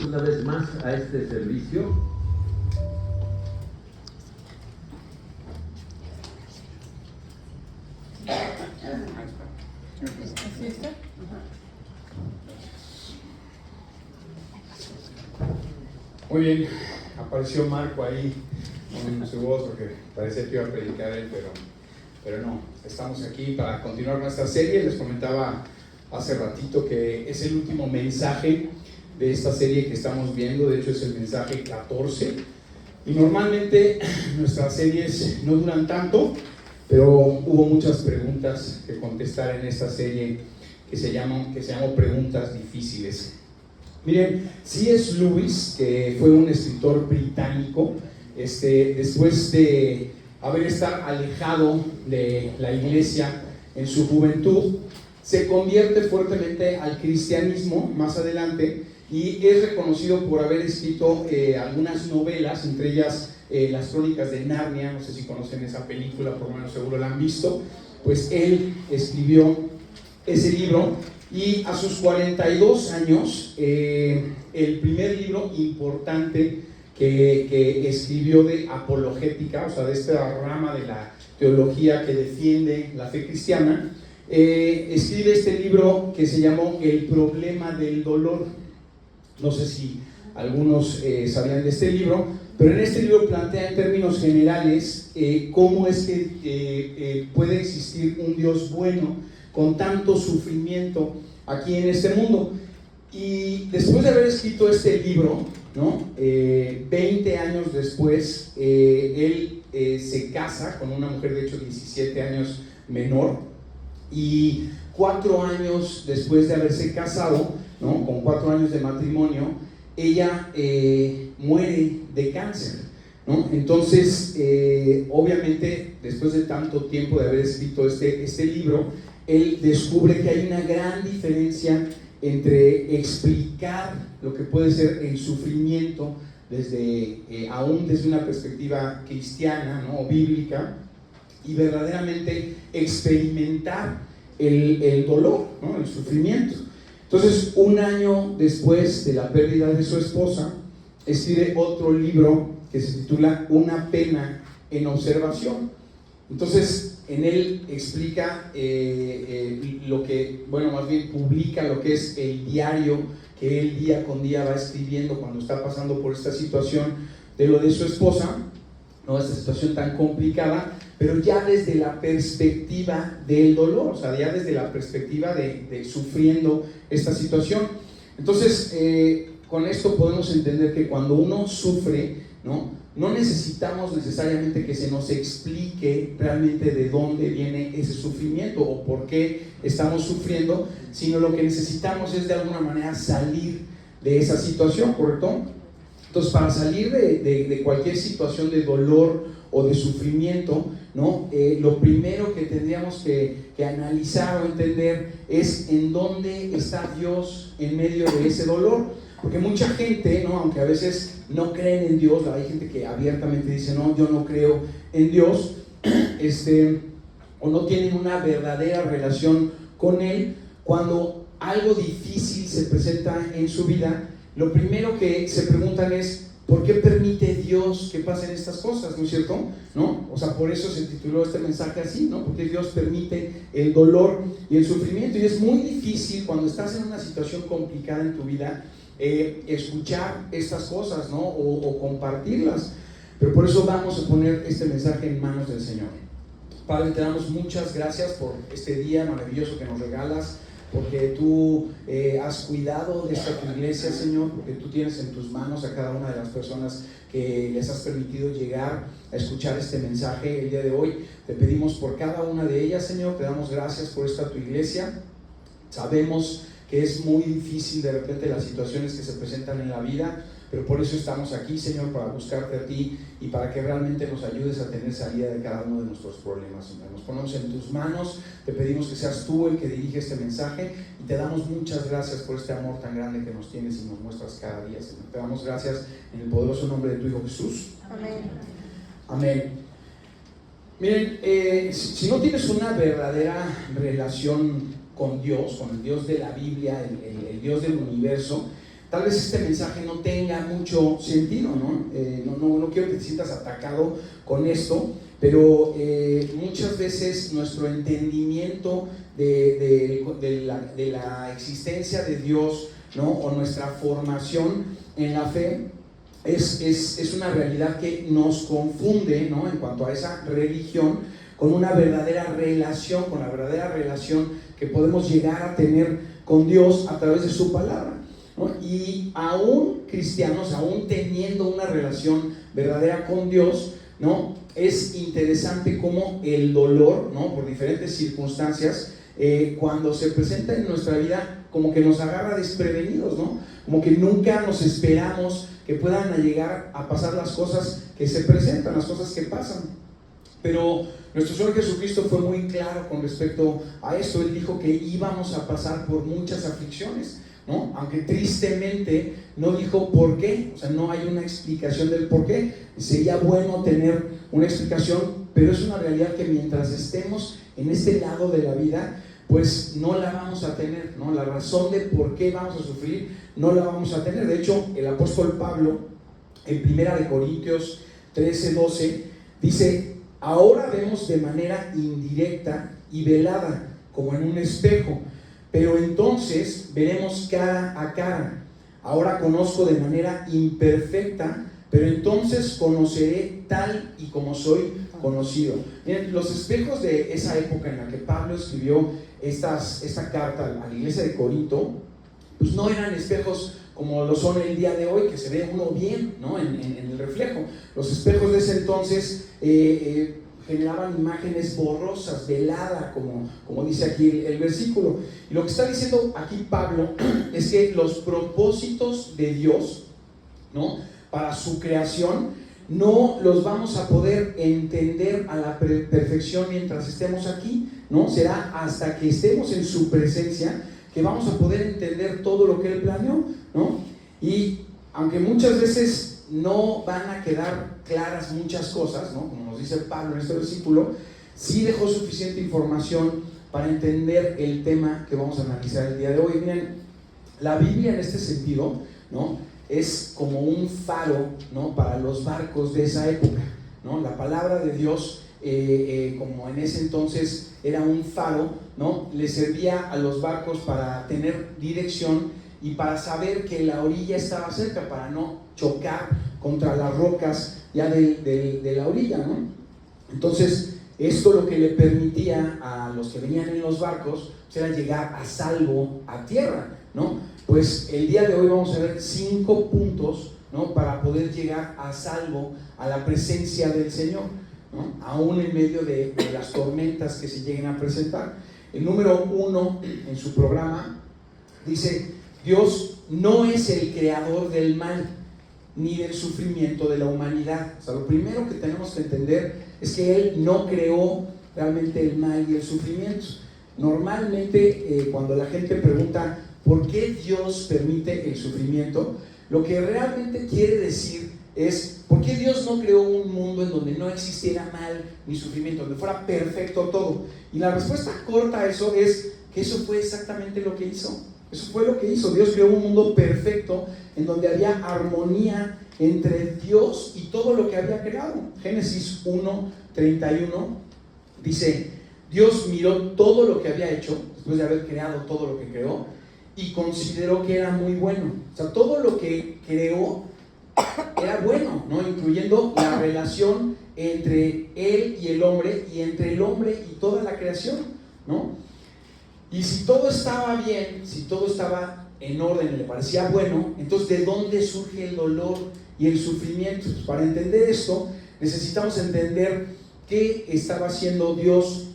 una vez más a este servicio. Muy bien, apareció Marco ahí con su voz porque parecía que iba a predicar él, pero no, estamos aquí para continuar nuestra serie. Les comentaba hace ratito que es el último mensaje de esta serie que estamos viendo, de hecho es el mensaje 14, y normalmente nuestras series no duran tanto, pero hubo muchas preguntas que contestar en esta serie que se llamó Preguntas Difíciles. Miren, C.S. Lewis, que fue un escritor británico, después de haber estado alejado de la iglesia en su juventud, se convierte fuertemente al cristianismo más adelante y es reconocido por haber escrito algunas novelas, entre ellas las Crónicas de Narnia. No sé si conocen esa película, por lo menos seguro la han visto. Pues él escribió ese libro y a sus 42 años, el primer libro importante que escribió de apologética, o sea, de esta rama de la teología que defiende la fe cristiana, escribe este libro que se llamó El problema del dolor. No sé si algunos sabían de este libro, pero en este libro plantea en términos generales cómo es que puede existir un Dios bueno con tanto sufrimiento aquí en este mundo. Y después de haber escrito este libro, ¿no? 20 años después, él se casa con una mujer, de hecho 17 años menor, y 4 años después de haberse casado, ¿no? Con 4 años de matrimonio, ella muere de cáncer, ¿no? Entonces, obviamente, después de tanto tiempo de haber escrito este libro, él descubre que hay una gran diferencia entre explicar lo que puede ser el sufrimiento aún desde una perspectiva cristiana, ¿no? O bíblica, y verdaderamente experimentar el dolor, ¿no? El sufrimiento. Entonces, un año después de la pérdida de su esposa, escribe otro libro que se titula Una pena en observación. Entonces, en él explica más bien publica lo que es el diario que él día con día va escribiendo cuando está pasando por esta situación de lo de su esposa, ¿no? Esta situación tan complicada, pero ya desde la perspectiva del dolor, o sea, ya desde la perspectiva de sufriendo esta situación. Entonces, con esto podemos entender que cuando uno sufre, no necesitamos necesariamente que se nos explique realmente de dónde viene ese sufrimiento o por qué estamos sufriendo, sino lo que necesitamos es de alguna manera salir de esa situación, ¿correcto? Entonces, para salir de cualquier situación de dolor o de sufrimiento, ¿no? Lo primero que tendríamos que analizar o entender es en dónde está Dios en medio de ese dolor. Porque mucha gente, ¿no? Aunque a veces no creen en Dios, hay gente que abiertamente dice, no, yo no creo en Dios, o no tienen una verdadera relación con Él. Cuando algo difícil se presenta en su vida, lo primero que se preguntan es, ¿por qué permite Dios que pasen estas cosas? ¿No es cierto? ¿No? O sea, por eso se tituló este mensaje así, ¿no? Porque Dios permite el dolor y el sufrimiento. Y es muy difícil cuando estás en una situación complicada en tu vida, escuchar estas cosas, ¿no? O compartirlas. Pero por eso vamos a poner este mensaje en manos del Señor. Padre, te damos muchas gracias por este día maravilloso que nos regalas, porque tú has cuidado de esta tu iglesia, Señor, porque tú tienes en tus manos a cada una de las personas que les has permitido llegar a escuchar este mensaje el día de hoy. Te pedimos por cada una de ellas, Señor, te damos gracias por esta tu iglesia. Sabemos que es muy difícil de repente las situaciones que se presentan en la vida, pero por eso estamos aquí, Señor, para buscarte a ti y para que realmente nos ayudes a tener salida de cada uno de nuestros problemas, Señor. Nos ponemos en tus manos, te pedimos que seas tú el que dirige este mensaje y te damos muchas gracias por este amor tan grande que nos tienes y nos muestras cada día, Señor. Te damos gracias en el poderoso nombre de tu Hijo Jesús. Amén. Amén. Miren, si no tienes una verdadera relación con Dios, con el Dios de la Biblia, el Dios del universo, tal vez este mensaje no tenga mucho sentido, ¿no? No quiero que te sientas atacado con esto, pero muchas veces nuestro entendimiento de la existencia de Dios, ¿no? O nuestra formación en la fe es una realidad que nos confunde, ¿no? En cuanto a esa religión, con una verdadera relación, con la verdadera relación que podemos llegar a tener con Dios a través de su palabra, ¿no? Y aún cristianos, aún teniendo una relación verdadera con Dios, ¿no? Es interesante cómo el dolor, ¿no? Por diferentes circunstancias, cuando se presenta en nuestra vida, como que nos agarra desprevenidos, ¿no? Como que nunca nos esperamos que puedan llegar a pasar las cosas que se presentan, las cosas que pasan. Pero nuestro Señor Jesucristo fue muy claro con respecto a esto. Él dijo que íbamos a pasar por muchas aflicciones, ¿no? Aunque tristemente no dijo por qué, o sea, no hay una explicación del por qué. Sería bueno tener una explicación, pero es una realidad que mientras estemos en este lado de la vida, pues no la vamos a tener, ¿no? La razón de por qué vamos a sufrir no la vamos a tener. De hecho, el apóstol Pablo, en 1 Corintios 13:12, dice: ahora vemos de manera indirecta y velada, como en un espejo, pero entonces veremos cara a cara. Ahora conozco de manera imperfecta, pero entonces conoceré tal y como soy conocido. Miren, los espejos de esa época en la que Pablo escribió esta carta a la iglesia de Corinto, pues no eran espejos como lo son el día de hoy, que se ve uno bien, ¿no? en el reflejo. Los espejos de ese entonces generaban imágenes borrosas, velada, como dice aquí el versículo. Y lo que está diciendo aquí Pablo es que los propósitos de Dios, ¿no? Para su creación, no los vamos a poder entender a la perfección mientras estemos aquí, ¿no? Será hasta que estemos en su presencia que vamos a poder entender todo lo que Él planeó, ¿no? Y aunque muchas veces no van a quedar claras muchas cosas, ¿no? Como nos dice Pablo en este versículo, sí dejó suficiente información para entender el tema que vamos a analizar el día de hoy. Miren, la Biblia en este sentido, ¿no? Es como un faro, ¿no? Para los barcos de esa época, ¿no? La palabra de Dios, como en ese entonces era un faro, ¿no? Le servía a los barcos para tener dirección y para saber que la orilla estaba cerca, para no chocar contra las rocas ya de la orilla, ¿no? Entonces, esto lo que le permitía a los que venían en los barcos, pues, era llegar a salvo a tierra, ¿no? Pues el día de hoy vamos a ver 5 puntos, ¿no? Para poder llegar a salvo a la presencia del Señor, ¿no? Aún en medio de las tormentas que se lleguen a presentar. El número 1 en su programa dice: Dios no es el creador del mal ni del sufrimiento de la humanidad. O sea, lo primero que tenemos que entender es que Él no creó realmente el mal y el sufrimiento. Normalmente cuando la gente pregunta ¿por qué Dios permite el sufrimiento?, lo que realmente quiere decir es: ¿por qué Dios no creó un mundo en donde no existiera mal ni sufrimiento, donde fuera perfecto todo? Y la respuesta corta a eso es que eso fue exactamente lo que hizo. Eso fue lo que hizo. Dios creó un mundo perfecto en donde había armonía entre Dios y todo lo que había creado. Génesis 1:31 dice: Dios miró todo lo que había hecho después de haber creado todo lo que creó y consideró que era muy bueno. O sea, todo lo que creó era bueno, ¿no? Incluyendo la relación entre Él y el hombre, y entre el hombre y toda la creación, ¿no? Y si todo estaba bien, si todo estaba en orden y le parecía bueno, entonces ¿de dónde surge el dolor y el sufrimiento? Pues para entender esto necesitamos entender qué estaba haciendo Dios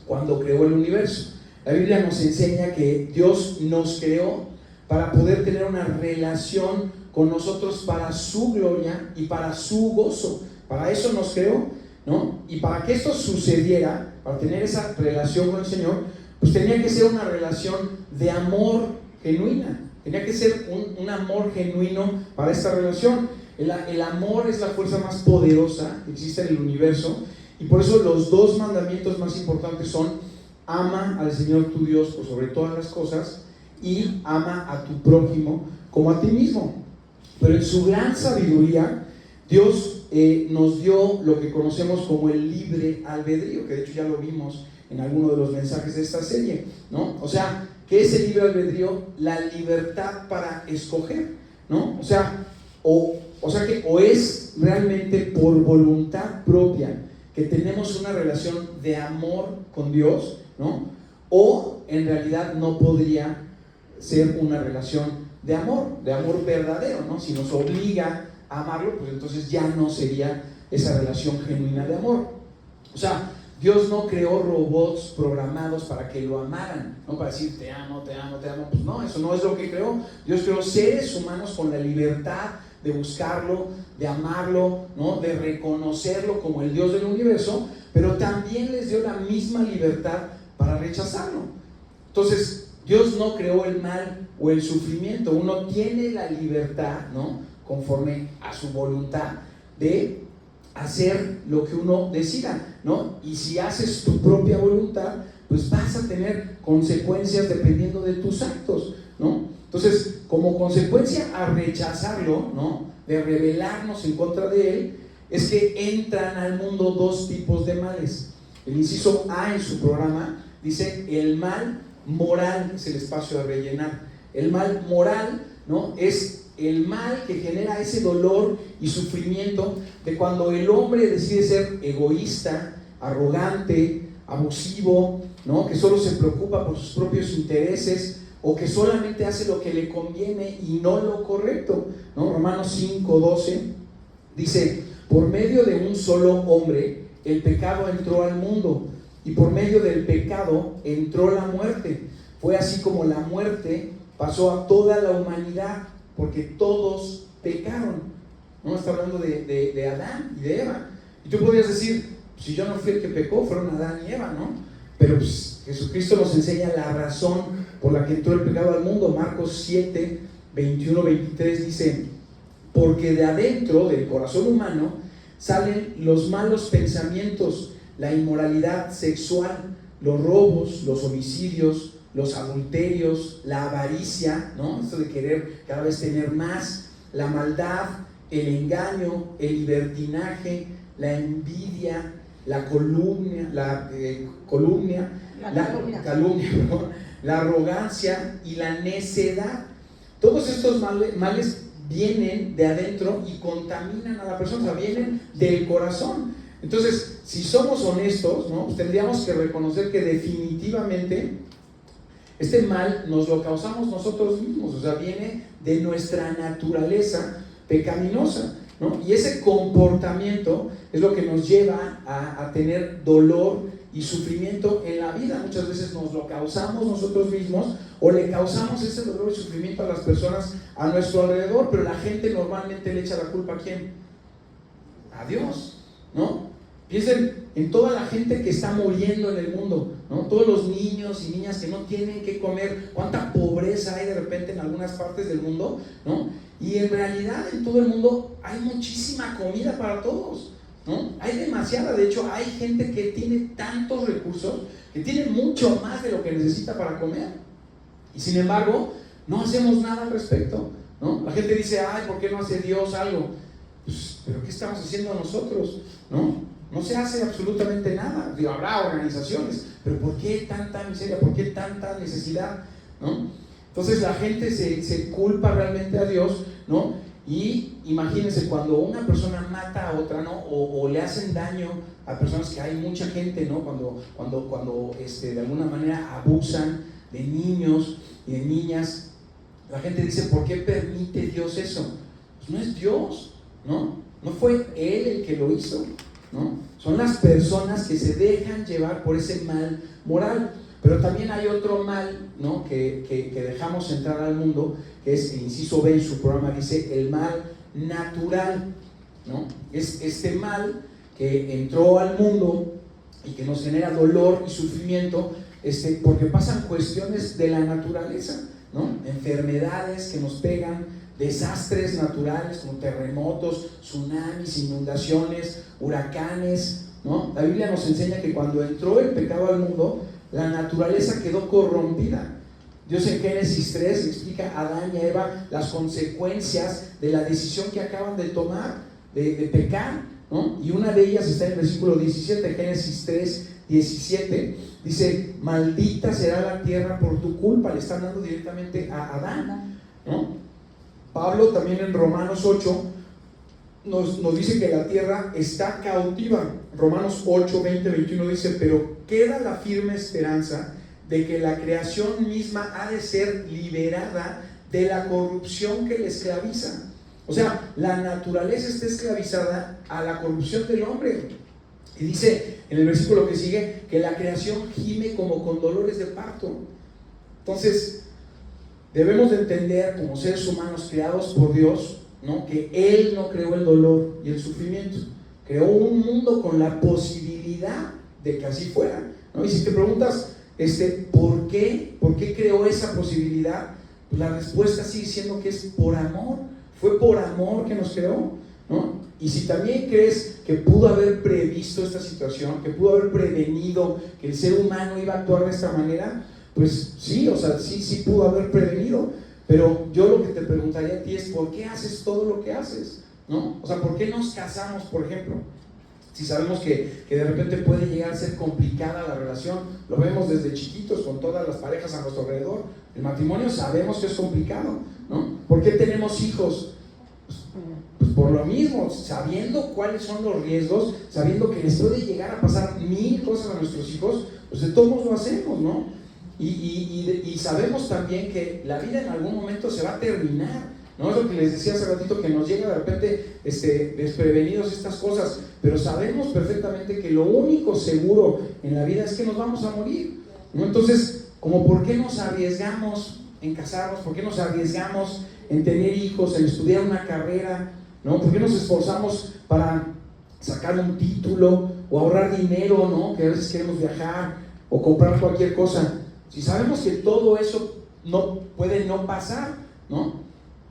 cuando creó el universo. La Biblia nos enseña que Dios nos creó para poder tener una relación con nosotros para su gloria y para su gozo. Para eso nos creó, ¿no? Y para que esto sucediera, para tener esa relación con el Señor, pues tenía que ser una relación de amor genuina. Tenía que ser un amor genuino para esta relación. El amor es la fuerza más poderosa que existe en el universo, y por eso los 2 mandamientos más importantes son: ama al Señor tu Dios por sobre todas las cosas y ama a tu prójimo como a ti mismo. Pero en su gran sabiduría, Dios nos dio lo que conocemos como el libre albedrío, que de hecho ya lo vimos en alguno de los mensajes de esta serie, ¿no? O sea, ¿qué es el libre albedrío? La libertad para escoger, ¿no? O sea que o es realmente por voluntad propia que tenemos una relación de amor con Dios, ¿no? O en realidad no podría ser una relación de amor verdadero, ¿no? Si nos obliga a amarlo, pues entonces ya no sería esa relación genuina de amor. O sea, Dios no creó robots programados para que lo amaran, ¿no? Para decir te amo, te amo, te amo. Pues no, eso no es lo que creó. Dios creó seres humanos con la libertad de buscarlo, de amarlo, ¿no? De reconocerlo como el Dios del universo, pero también les dio la misma libertad para rechazarlo. Entonces, Dios no creó el mal o el sufrimiento. Uno tiene la libertad, ¿no? Conforme a su voluntad de hacer lo que uno decida, ¿no? Y si haces tu propia voluntad, pues vas a tener consecuencias dependiendo de tus actos, ¿no? Entonces, como consecuencia a rechazarlo, ¿no? De rebelarnos en contra de él, es que entran al mundo dos tipos de males. El inciso A en su programa dice el mal moral, es el espacio de rellenar. El mal moral, ¿no? Es el mal que genera ese dolor y sufrimiento de cuando el hombre decide ser egoísta, arrogante, abusivo, ¿no? Que solo se preocupa por sus propios intereses o que solamente hace lo que le conviene y no lo correcto, ¿no? Romanos 5:12 dice: por medio de un solo hombre el pecado entró al mundo y por medio del pecado entró la muerte. Fue así como la muerte pasó a toda la humanidad, porque todos pecaron, ¿no? Está hablando de Adán y de Eva. Y tú podrías decir, si yo no fui el que pecó, fueron Adán y Eva, ¿no? Pero pues, Jesucristo nos enseña la razón por la que entró el pecado al mundo. Marcos 7, 21, 23 dice: porque de adentro del corazón humano salen los malos pensamientos, la inmoralidad sexual, los robos, los homicidios, los adulterios, la avaricia, ¿no? Esto de querer cada vez tener más, la maldad, el engaño, el libertinaje, la envidia, la calumnia, la arrogancia y la necedad. Todos estos males vienen de adentro y contaminan a la persona, o sea, vienen del corazón. Entonces, si somos honestos, ¿no? Pues tendríamos que reconocer que definitivamente este mal nos lo causamos nosotros mismos, o sea, viene de nuestra naturaleza pecaminosa, ¿no? Y ese comportamiento es lo que nos lleva a tener dolor y sufrimiento en la vida. Muchas veces nos lo causamos nosotros mismos o le causamos ese dolor y sufrimiento a las personas a nuestro alrededor, pero la gente normalmente le echa la culpa ¿a quién? A Dios, ¿no? Piensen en toda la gente que está muriendo en el mundo, ¿no? Todos los niños y niñas que no tienen que comer, cuánta pobreza hay de repente en algunas partes del mundo, ¿no? Y en realidad en todo el mundo hay muchísima comida para todos, ¿no? Hay demasiada, de hecho hay gente que tiene tantos recursos, que tiene mucho más de lo que necesita para comer, y sin embargo no hacemos nada al respecto, ¿no? La gente dice, ay, ¿por qué no hace Dios algo? Pues, ¿pero qué estamos haciendo nosotros? No se hace absolutamente nada. Digo, habrá organizaciones, pero ¿por qué tanta miseria? ¿Por qué tanta necesidad? ¿No? Entonces la gente se culpa realmente a Dios, ¿no? Y imagínense cuando una persona mata a otra, ¿no? O le hacen daño a personas, que hay mucha gente, ¿no? Cuando de alguna manera abusan de niños y de niñas, la gente dice, ¿por qué permite Dios eso? Pues no es Dios, ¿no? No fue Él el que lo hizo, ¿no? Son las personas que se dejan llevar por ese mal moral. Pero también hay otro mal, ¿no? que dejamos entrar al mundo, que es el inciso B en su programa, dice el mal natural, ¿no? Es este mal que entró al mundo y que nos genera dolor y sufrimiento, porque pasan cuestiones de la naturaleza, ¿no? Enfermedades que nos pegan, desastres naturales como terremotos, tsunamis, inundaciones, huracanes, ¿no? La Biblia nos enseña que cuando entró el pecado al mundo, la naturaleza quedó corrompida. Dios en Génesis 3 explica a Adán y a Eva las consecuencias de la decisión que acaban de tomar, de pecar, ¿no? Y una de ellas está en el versículo 17, Génesis 3, 17. Dice: maldita será la tierra por tu culpa. Le está hablando directamente a Adán, ¿no? Pablo también en Romanos 8 nos dice que la tierra está cautiva. Romanos 8, 20, 21 dice: pero queda la firme esperanza de que la creación misma ha de ser liberada de la corrupción que le esclaviza. O sea, la naturaleza está esclavizada a la corrupción del hombre. Y dice en el versículo que sigue que la creación gime como con dolores de parto. Entonces, debemos de entender como seres humanos creados por Dios, ¿no?, que Él no creó el dolor y el sufrimiento. Creó un mundo con la posibilidad de que así fuera, ¿no? Y si te preguntas, ¿por qué creó esa posibilidad? Pues la respuesta sigue siendo que es por amor. Fue por amor que nos creó, ¿no? Y si también crees que pudo haber previsto esta situación, que pudo haber prevenido que el ser humano iba a actuar de esta manera, pues sí, o sea, sí pudo haber prevenido. Pero yo lo que te preguntaría a ti es: ¿por qué haces todo lo que haces? ¿No? O sea, ¿por qué nos casamos, por ejemplo? Si sabemos que de repente puede llegar a ser complicada la relación, lo vemos desde chiquitos con todas las parejas a nuestro alrededor. El matrimonio sabemos que es complicado, ¿no? ¿Por qué tenemos hijos? Pues por lo mismo, sabiendo cuáles son los riesgos, sabiendo que les puede llegar a pasar 1000 cosas a nuestros hijos, pues de todos modos lo hacemos, ¿no? Y sabemos también que la vida en algún momento se va a terminar, ¿no? Es lo que les decía hace ratito, que nos llega de repente desprevenidos estas cosas, pero sabemos perfectamente que lo único seguro en la vida es que nos vamos a morir, ¿no? Entonces, como ¿por qué nos arriesgamos en casarnos? ¿Por qué nos arriesgamos en tener hijos, en estudiar una carrera, ¿no? ¿Por qué nos esforzamos para sacar un título o ahorrar dinero, ¿no?, que a veces queremos viajar o comprar cualquier cosa? Si sabemos que todo eso no puede no pasar, ¿no?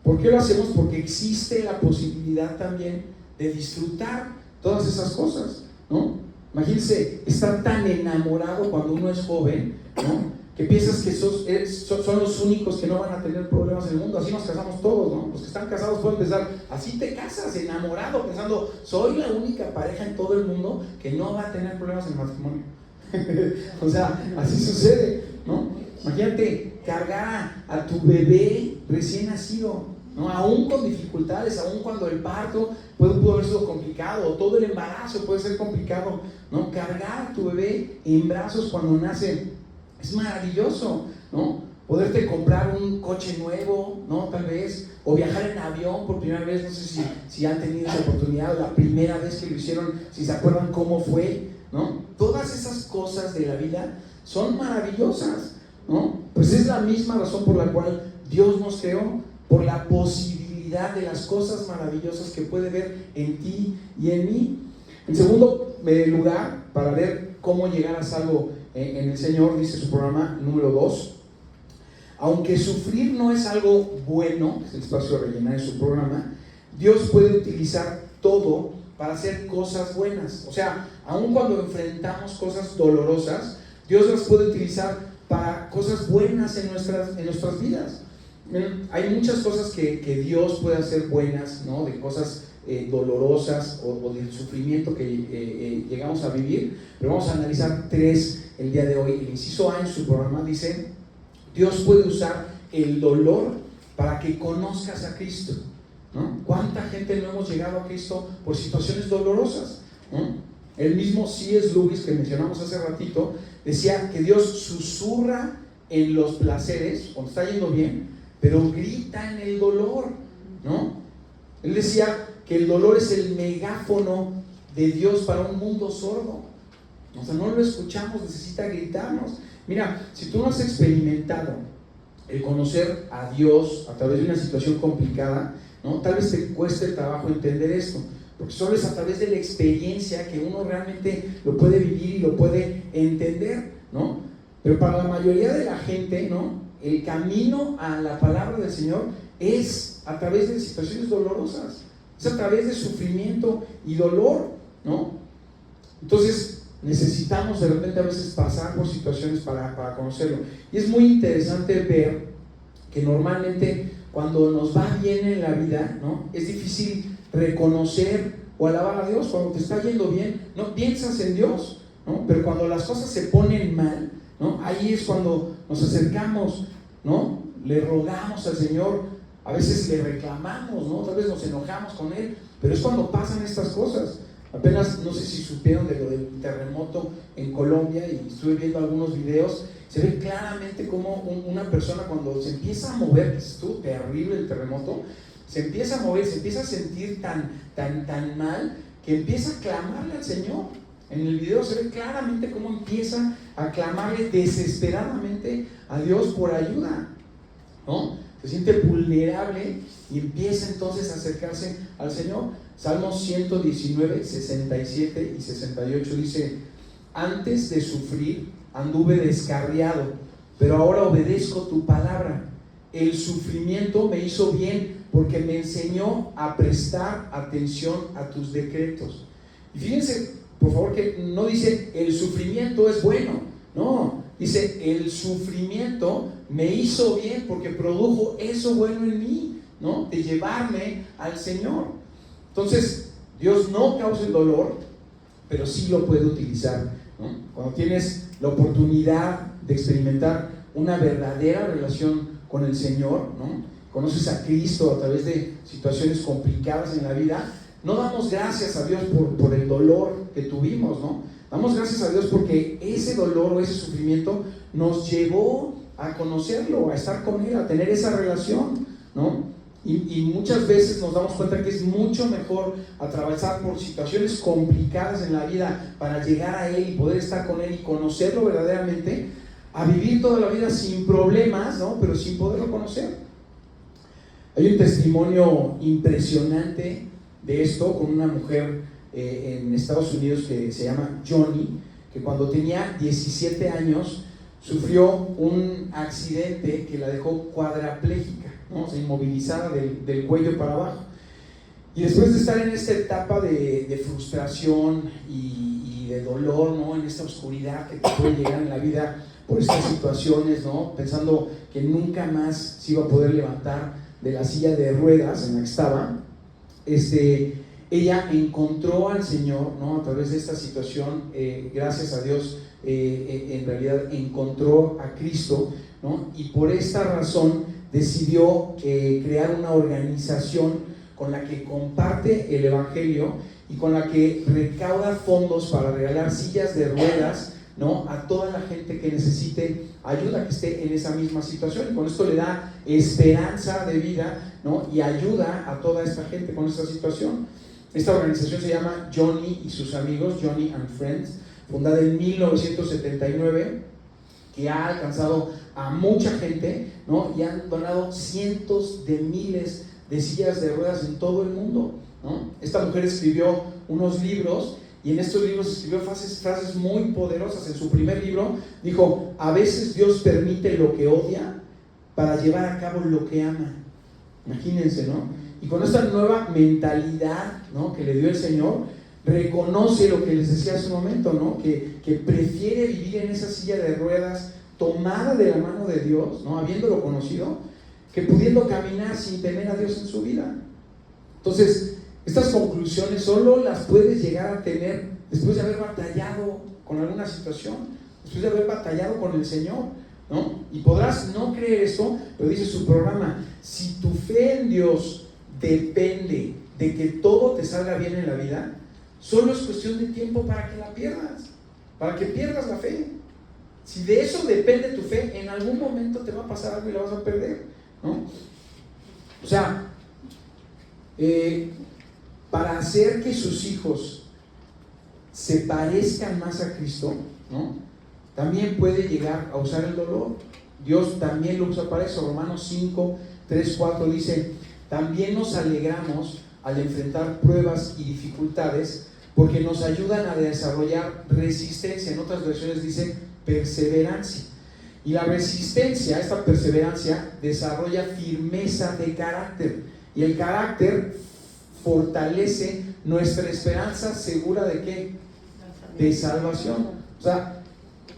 ¿Por qué lo hacemos? Porque existe la posibilidad también de disfrutar todas esas cosas, ¿no? Imagínense estar tan enamorado cuando uno es joven, ¿no?, que piensas que son los únicos que no van a tener problemas en el mundo. Así nos casamos todos, ¿no? Los que están casados pueden pensar, así te casas, enamorado, pensando: soy la única pareja en todo el mundo que no va a tener problemas en el matrimonio. O sea, así sucede, ¿no? Imagínate cargar a tu bebé recién nacido, ¿no?, aún con dificultades, aún cuando el parto pudo haber sido complicado, o todo el embarazo puede ser complicado, ¿no? Cargar a tu bebé en brazos cuando nace es maravilloso, ¿no? Poderte comprar un coche nuevo, ¿no?, tal vez, o viajar en avión por primera vez. No sé si han tenido esa oportunidad, la primera vez que lo hicieron, si se acuerdan cómo fue, ¿no? Todas esas cosas de la vida son maravillosas, ¿no? Pues es la misma razón por la cual Dios nos creó, por la posibilidad de las cosas maravillosas que puede ver en ti y en mí. En segundo lugar, para ver cómo llegar a salvo en el Señor, dice su programa número 2: aunque sufrir no es algo bueno, es el espacio de rellenar en su programa, Dios puede utilizar todo para hacer cosas buenas. O sea, aun cuando enfrentamos cosas dolorosas, Dios las puede utilizar para cosas buenas en nuestras vidas. Hay muchas cosas que Dios puede hacer buenas, ¿no?, de cosas dolorosas o del sufrimiento que llegamos a vivir, pero vamos a analizar 3 el día de hoy. El inciso A en su programa dice: Dios puede usar el dolor para que conozcas a Cristo, ¿no? ¿Cuánta gente no hemos llegado a Cristo por situaciones dolorosas, ¿no? El mismo C.S. Lewis, que mencionamos hace ratito, decía que Dios susurra en los placeres cuando está yendo bien, pero grita en el dolor, ¿no? Él decía que el dolor es el megáfono de Dios para un mundo sordo. O sea, no lo escuchamos, necesita gritarnos. Mira, si tú no has experimentado el conocer a Dios a través de una situación complicada, ¿no?, tal vez te cueste trabajo entender esto, porque solo es a través de la experiencia que uno realmente lo puede vivir y lo puede entender, ¿no? Pero para la mayoría de la gente, ¿no?, el camino a la palabra del Señor es a través de situaciones dolorosas, es a través de sufrimiento y dolor, ¿no? Entonces, necesitamos de repente a veces pasar por situaciones para conocerlo. Y es muy interesante ver que normalmente cuando nos va bien en la vida, ¿no?, es difícil reconocer o alabar a Dios. Cuando te está yendo bien, no piensas en Dios, ¿no? Pero cuando las cosas se ponen mal, ¿no?, ahí es cuando nos acercamos, ¿no?, le rogamos al Señor, a veces le reclamamos, ¿no?, tal vez nos enojamos con Él, pero es cuando pasan estas cosas. Apenas, no sé si supieron de lo del terremoto en Colombia, y estuve viendo algunos videos. Se ve claramente como una persona, cuando se empieza a mover, que estuvo terrible el terremoto, se empieza a mover, se empieza a sentir tan mal, que empieza a clamarle al Señor. En el video se ve claramente cómo empieza a clamarle desesperadamente a Dios por ayuda, ¿no? Se siente vulnerable y empieza entonces a acercarse al Señor. Salmos 119, 67 y 68 dice: antes de sufrir anduve descarriado, pero ahora obedezco tu palabra. El sufrimiento me hizo bien, porque me enseñó a prestar atención a tus decretos. Y fíjense, por favor, que no dice el sufrimiento es bueno, no, dice el sufrimiento me hizo bien porque produjo eso bueno en mí, ¿no?, de llevarme al Señor. Entonces, Dios no causa el dolor, pero sí lo puede utilizar, ¿no? Cuando tienes la oportunidad de experimentar una verdadera relación con el Señor, ¿no?, conoces a Cristo a través de situaciones complicadas en la vida, no damos gracias a Dios por el dolor que tuvimos, ¿no? Damos gracias a Dios porque ese dolor o ese sufrimiento nos llevó a conocerlo, a estar con Él, a tener esa relación, ¿no? Y muchas veces nos damos cuenta que es mucho mejor atravesar por situaciones complicadas en la vida para llegar a Él y poder estar con Él y conocerlo verdaderamente, a vivir toda la vida sin problemas, ¿no?, pero sin poderlo conocer. Hay un testimonio impresionante de esto con una mujer en Estados Unidos que se llama Johnny, que cuando tenía 17 años sufrió un accidente que la dejó cuadraplégica, ¿no?, o sea, inmovilizada del cuello para abajo. Y después de estar en esta etapa de frustración y de dolor, ¿no?, en esta oscuridad que te puede llegar en la vida por estas situaciones, ¿no?, pensando que nunca más se iba a poder levantar de la silla de ruedas en la que estaba, ella encontró al Señor, ¿no?, a través de esta situación. Gracias a Dios, en realidad encontró a Cristo, ¿no?, y por esta razón decidió crear una organización con la que comparte el Evangelio y con la que recauda fondos para regalar sillas de ruedas, ¿no?, a toda la gente que necesite ayuda, que esté en esa misma situación. Y con esto le da esperanza de vida, ¿no?, y ayuda a toda esta gente con esta situación. Esta organización se llama Johnny y sus amigos, Johnny and Friends, fundada en 1979, que ha alcanzado a mucha gente, ¿no?, y han donado cientos de miles de sillas de ruedas en todo el mundo, ¿no? Esta mujer escribió unos libros, y en estos libros escribió frases muy poderosas. En su primer libro dijo: a veces Dios permite lo que odia para llevar a cabo lo que ama. Imagínense, ¿no? Y con esta nueva mentalidad, ¿no?, que le dio el Señor, reconoce lo que les decía hace un momento, ¿no?, que prefiere vivir en esa silla de ruedas tomada de la mano de Dios, ¿no?, habiéndolo conocido, que pudiendo caminar sin tener a Dios en su vida. Entonces, estas conclusiones solo las puedes llegar a tener después de haber batallado con alguna situación, después de haber batallado con el Señor, ¿no? Y podrás no creer esto, pero dice su programa: si tu fe en Dios depende de que todo te salga bien en la vida, solo es cuestión de tiempo para que la pierdas, para que pierdas la fe. Si de eso depende tu fe, en algún momento te va a pasar algo y la vas a perder, ¿no? O sea, para hacer que sus hijos se parezcan más a Cristo, ¿no?, también puede llegar a usar el dolor. Dios también lo usa para eso. Romanos 5, 3, 4 dice: también nos alegramos al enfrentar pruebas y dificultades, porque nos ayudan a desarrollar resistencia. En otras versiones dice perseverancia. Y la resistencia, esta perseverancia, desarrolla firmeza de carácter. Y el carácter fortalece nuestra esperanza segura de ¿qué? de salvación. O sea,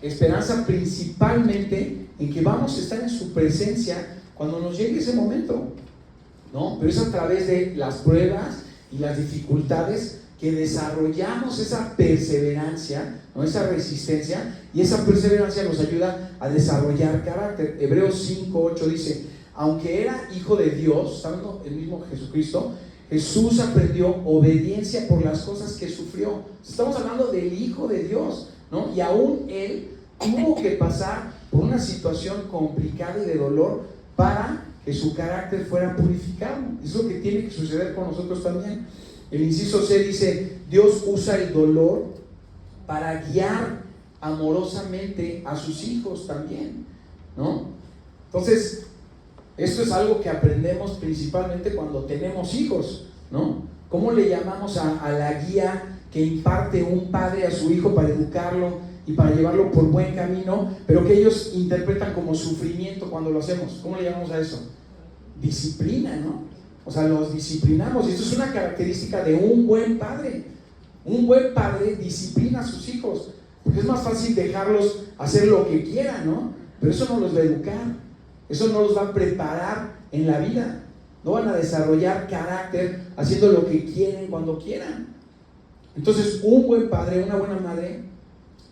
esperanza principalmente en que vamos a estar en su presencia cuando nos llegue ese momento, ¿no? Pero es a través de las pruebas y las dificultades que desarrollamos esa perseverancia, ¿no? Esa resistencia, y esa perseverancia nos ayuda a desarrollar carácter. Hebreos 5:8 dice: aunque era hijo de Dios, ¿está hablando el mismo Jesucristo? Jesús aprendió obediencia por las cosas que sufrió. Estamos hablando del Hijo de Dios, ¿no? Y aún Él tuvo que pasar por una situación complicada y de dolor para que su carácter fuera purificado. Eso es lo que tiene que suceder con nosotros también. El inciso C dice: Dios usa el dolor para guiar amorosamente a sus hijos también, ¿no? Entonces, esto es algo que aprendemos principalmente cuando tenemos hijos, ¿no? ¿Cómo le llamamos a la guía que imparte un padre a su hijo para educarlo y para llevarlo por buen camino, pero que ellos interpretan como sufrimiento cuando lo hacemos? ¿Cómo le llamamos a eso? Disciplina, ¿no? O sea, los disciplinamos, y esto es una característica de un buen padre. Un buen padre disciplina a sus hijos, porque es más fácil dejarlos hacer lo que quieran, ¿no? Pero eso no los va a educar, eso no los va a preparar en la vida. No van a desarrollar carácter haciendo lo que quieren cuando quieran. Entonces, un buen padre, una buena madre,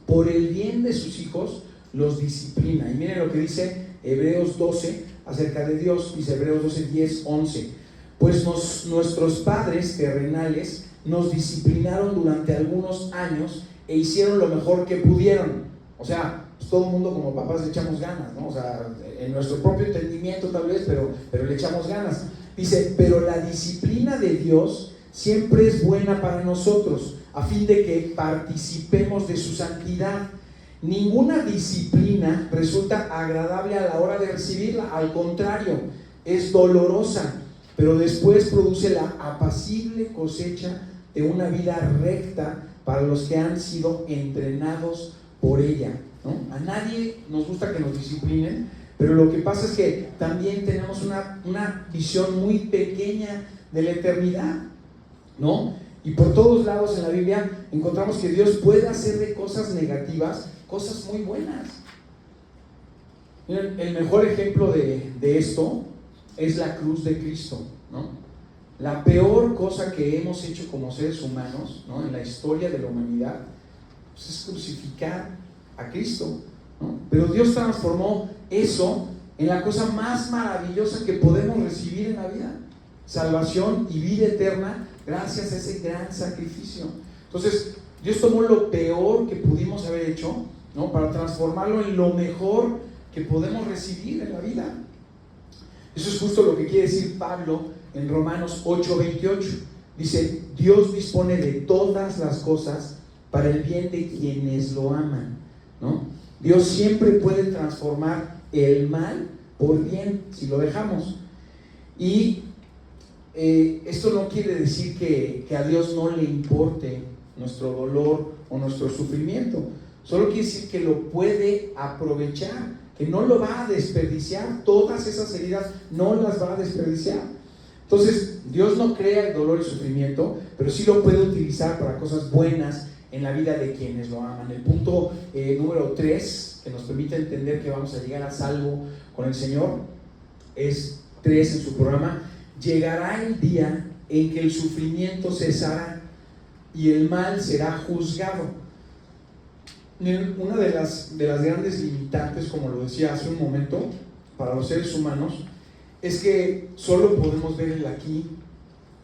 por el bien de sus hijos, los disciplina. Y miren lo que dice Hebreos 12 acerca de Dios. Dice Hebreos 12, 10, 11. Pues nuestros padres terrenales nos disciplinaron durante algunos años e hicieron lo mejor que pudieron. O sea, pues todo el mundo como papás le echamos ganas, ¿no? O sea, en nuestro propio entendimiento tal vez, pero le echamos ganas. Dice: pero la disciplina de Dios siempre es buena para nosotros, a fin de que participemos de su santidad. Ninguna disciplina resulta agradable a la hora de recibirla, al contrario, es dolorosa, pero después produce la apacible cosecha de una vida recta para los que han sido entrenados por ella, ¿no? A nadie nos gusta que nos disciplinen, pero lo que pasa es que también tenemos una visión muy pequeña de la eternidad, ¿no? Y por todos lados en la Biblia encontramos que Dios puede hacer de cosas negativas cosas muy buenas. Miren, el mejor ejemplo de esto es la cruz de Cristo, ¿no? La peor cosa que hemos hecho como seres humanos, ¿no?, en la historia de la humanidad, pues es crucificar a Cristo, ¿no? Pero Dios transformó eso en la cosa más maravillosa que podemos recibir en la vida: salvación y vida eterna gracias a ese gran sacrificio. Entonces, Dios tomó lo peor que pudimos haber hecho, ¿no?, para transformarlo en lo mejor que podemos recibir en la vida. Eso es justo lo que quiere decir Pablo en Romanos 8:28. Dice: Dios dispone de todas las cosas para el bien de quienes lo aman, ¿no? Dios siempre puede transformar el mal por bien si lo dejamos. Y esto no quiere decir que a Dios no le importe nuestro dolor o nuestro sufrimiento. Solo quiere decir que lo puede aprovechar, que no lo va a desperdiciar. Todas esas heridas no las va a desperdiciar. Entonces, Dios no crea el dolor y sufrimiento, pero sí lo puede utilizar para cosas buenas en la vida de quienes lo aman. El punto número 3, que nos permite entender que vamos a llegar a salvo con el Señor, es 3 en su programa: llegará el día en que el sufrimiento cesará y el mal será juzgado. Una de las grandes limitantes, como lo decía hace un momento, para los seres humanos, es que solo podemos ver el aquí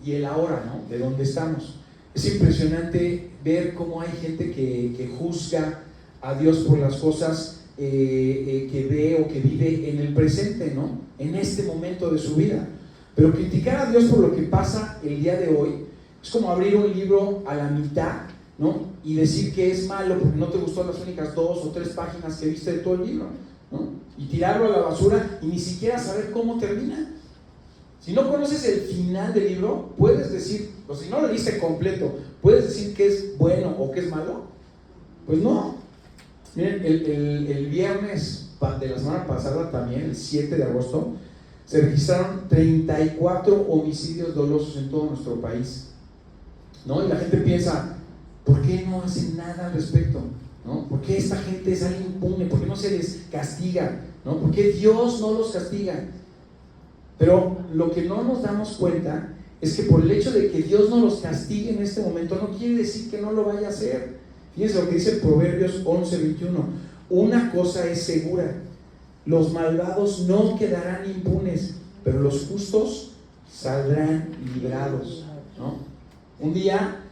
y el ahora, ¿no?, de donde estamos. Es impresionante ver cómo hay gente que juzga a Dios por las cosas que ve o que vive en el presente, ¿no?, en este momento de su vida. Pero criticar a Dios por lo que pasa el día de hoy es como abrir un libro a la mitad, ¿no?, y decir que es malo porque no te gustó las únicas 2 o 3 páginas que viste de todo el libro, ¿no?, y tirarlo a la basura y ni siquiera saber cómo termina. Si no conoces el final del libro, puedes decir, o si no lo leíste completo, puedes decir que es bueno o que es malo. Pues no. Miren, el viernes de la semana pasada, también el 7 de agosto, se registraron 34 homicidios dolosos en todo nuestro país, ¿no? Y la gente piensa, ¿por qué no hacen nada al respecto? ¿No? ¿Por qué esta gente sale impune? ¿Por qué no se les castiga? ¿No? ¿Por qué Dios no los castiga? Pero lo que no nos damos cuenta es que por el hecho de que Dios no los castigue en este momento, no quiere decir que no lo vaya a hacer. Fíjense lo que dice Proverbios 11:21. Una cosa es segura: los malvados no quedarán impunes, pero los justos saldrán librados, ¿no? Un día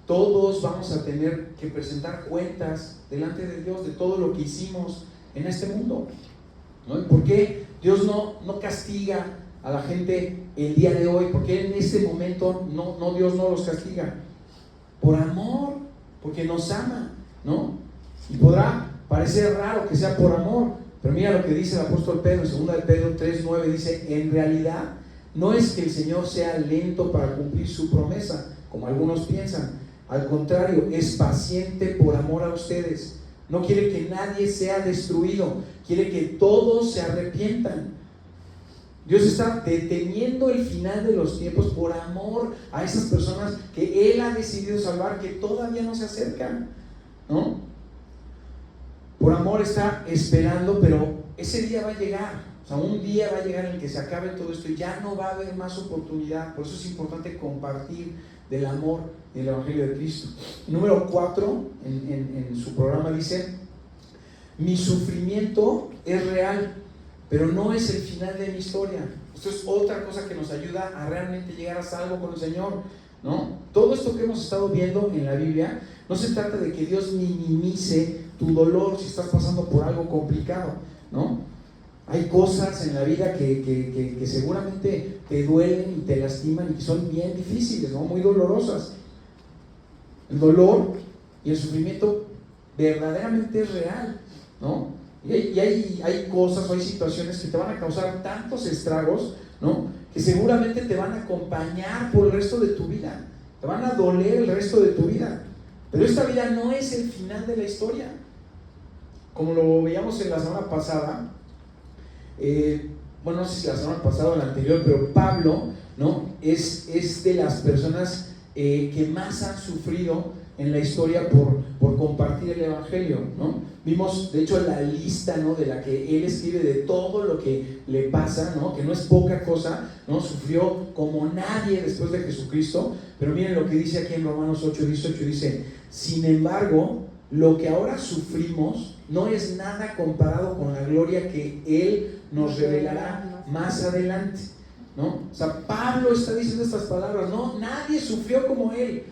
todos vamos a tener que presentar cuentas delante de Dios de todo lo que hicimos en este mundo, ¿no? ¿Y por qué Dios no castiga a la gente el día de hoy? ¿Por qué en este momento Dios no los castiga? Por amor, porque nos ama, ¿no? Y podrá parecer raro que sea por amor, pero mira lo que dice el apóstol Pedro en 2 de Pedro 3:9, dice: en realidad no es que el Señor sea lento para cumplir su promesa, como algunos piensan. Al contrario, es paciente por amor a ustedes. No quiere que nadie sea destruido, quiere que todos se arrepientan. Dios está deteniendo el final de los tiempos por amor a esas personas que Él ha decidido salvar, que todavía no se acercan, ¿no? Por amor está esperando, pero ese día va a llegar. O sea, un día va a llegar en el que se acabe todo esto y ya no va a haber más oportunidad. Por eso es importante compartir del amor y del Evangelio de Cristo. Número 4, en su programa dice: mi sufrimiento es real, pero no es el final de mi historia. Esto es otra cosa que nos ayuda a realmente llegar a salvo con el Señor, ¿no? Todo esto que hemos estado viendo en la Biblia, no se trata de que Dios minimice tu dolor si estás pasando por algo complicado, ¿no? Hay cosas en la vida que seguramente te duelen y te lastiman y que son bien difíciles, ¿no? Muy dolorosas. El dolor y el sufrimiento verdaderamente es real, ¿no? Y hay cosas o hay situaciones que te van a causar tantos estragos, ¿no? Que seguramente te van a acompañar por el resto de tu vida, te van a doler el resto de tu vida. Pero esta vida no es el final de la historia. Como lo veíamos en la semana pasada, bueno, no sé si la semana pasada o la anterior, pero Pablo, ¿no? es de las personas que más han sufrido en la historia por compartir el Evangelio, ¿no? Vimos, de hecho, la lista, ¿no? De la que él escribe de todo lo que le pasa, ¿no? Que no es poca cosa, ¿no? Sufrió como nadie después de Jesucristo. Pero miren lo que dice aquí en Romanos 8:18, dice: sin embargo, lo que ahora sufrimos no es nada comparado con la gloria que Él nos revelará más adelante, ¿no? O sea, Pablo está diciendo estas palabras, ¿no? Nadie sufrió como Él,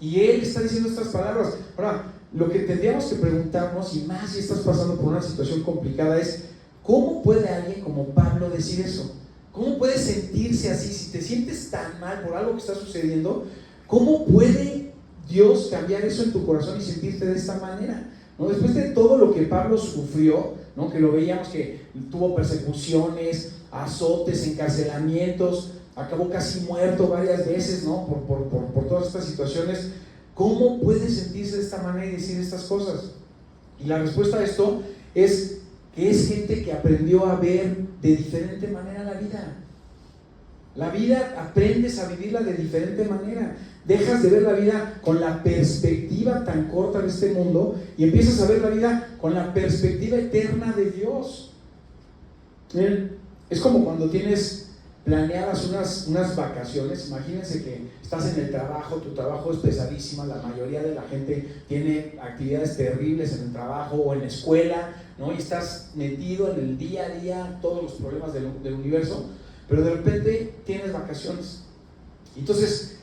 y Él está diciendo estas palabras. Ahora, lo que tendríamos que preguntarnos, y más si estás pasando por una situación complicada, es: ¿cómo puede alguien como Pablo decir eso? ¿Cómo puede sentirse así? Si te sientes tan mal por algo que está sucediendo, ¿cómo puede Dios cambiar eso en tu corazón y sentirte de esta manera? ¿No? Después de todo lo que Pablo sufrió, ¿no? Que lo veíamos que tuvo persecuciones, azotes, encarcelamientos, acabó casi muerto varias veces, ¿no? por todas estas situaciones. ¿Cómo puede sentirse de esta manera y decir estas cosas? Y la respuesta a esto es que es gente que aprendió a ver de diferente manera la vida. La vida aprendes a vivirla de diferente manera. Dejas de ver la vida con la perspectiva tan corta de este mundo y empiezas a ver la vida con la perspectiva eterna de Dios. Es como cuando tienes planeadas unas vacaciones. Imagínense que estás en el trabajo, tu trabajo es pesadísima, la mayoría de la gente tiene actividades terribles en el trabajo o en la escuela, ¿no? Y estás metido en el día a día, todos los problemas del universo, pero de repente tienes vacaciones. Entonces,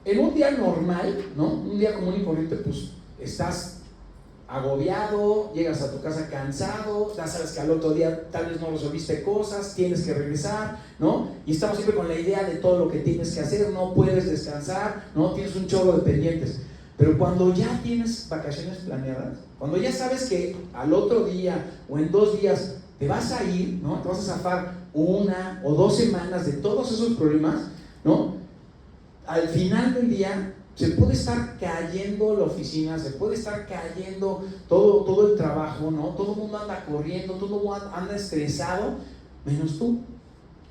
en un día normal, ¿no? Un día común y corriente, pues estás agobiado, llegas a tu casa cansado, ya sabes que al otro día tal vez no resolviste cosas, tienes que regresar, ¿no? Y estamos siempre con la idea de todo lo que tienes que hacer, no puedes descansar, ¿no? Tienes un chorro de pendientes. Pero cuando ya tienes vacaciones planeadas, cuando ya sabes que al otro día o en 2 días te vas a ir, ¿no? Te vas a zafar 1 o 2 semanas de todos esos problemas, ¿no? Al final del día se puede estar cayendo la oficina, se puede estar cayendo todo el trabajo, ¿no? Todo el mundo anda corriendo, todo el mundo anda estresado, menos tú.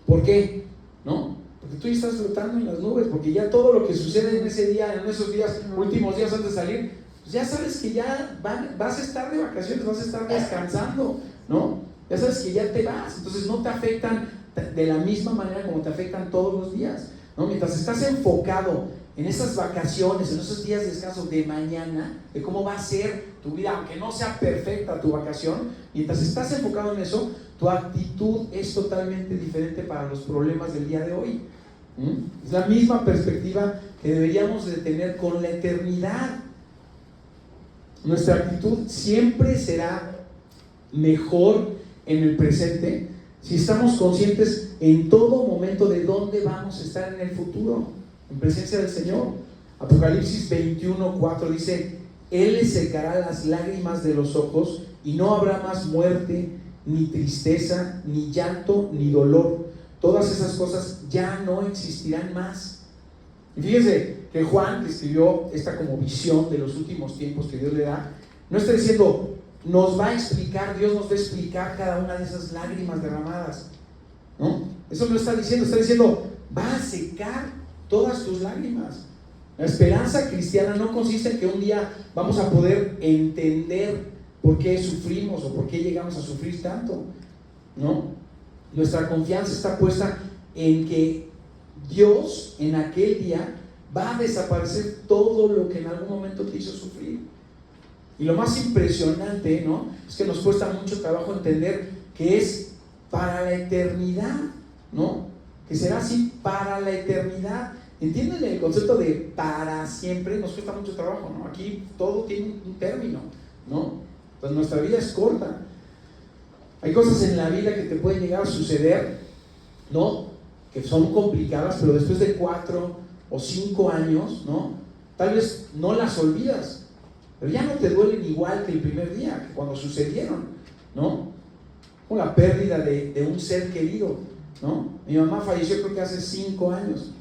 ¿Por qué? ¿No? Porque tú ya estás flotando en las nubes, porque ya todo lo que sucede en ese día, en esos días, últimos días antes de salir, pues ya sabes que ya vas a estar de vacaciones, vas a estar descansando, ¿no? Ya sabes que ya te vas, entonces no te afectan de la misma manera como te afectan todos los días, ¿no? Mientras estás enfocado en esas vacaciones, en esos días de descanso de mañana, de cómo va a ser tu vida, aunque no sea perfecta tu vacación, mientras estás enfocado en eso, tu actitud es totalmente diferente para los problemas del día de hoy. Es la misma perspectiva que deberíamos de tener con la eternidad. Nuestra actitud siempre será mejor en el presente si estamos conscientes en todo momento de dónde vamos a estar en el futuro, en presencia del Señor. Apocalipsis 21:4 dice: Él le secará las lágrimas de los ojos y no habrá más muerte, ni tristeza, ni llanto, ni dolor. Todas esas cosas ya no existirán más. Y fíjense que Juan, que escribió esta como visión de los últimos tiempos que Dios le da, no está diciendo, nos va a explicar, Dios nos va a explicar cada una de esas lágrimas derramadas, ¿no? Eso no está diciendo, va a secar todas tus lágrimas. La esperanza cristiana no consiste en que un día vamos a poder entender por qué sufrimos o por qué llegamos a sufrir tanto, ¿no? Nuestra confianza está puesta en que Dios en aquel día va a desaparecer todo lo que en algún momento te hizo sufrir. Y lo más impresionante, ¿no?, es que nos cuesta mucho trabajo entender que es para la eternidad, ¿no? Que será así para la eternidad. ¿Entienden el concepto de para siempre? Nos cuesta mucho trabajo, ¿no? Aquí todo tiene un término, ¿no? Pues nuestra vida es corta. Hay cosas en la vida que te pueden llegar a suceder, ¿no?, que son complicadas, pero después de 4 o 5 años, ¿no?, tal vez no las olvidas, pero ya no te duelen igual que el primer día, que cuando sucedieron, ¿no? O la pérdida de un ser querido, ¿no? Mi mamá falleció creo que hace 5 años.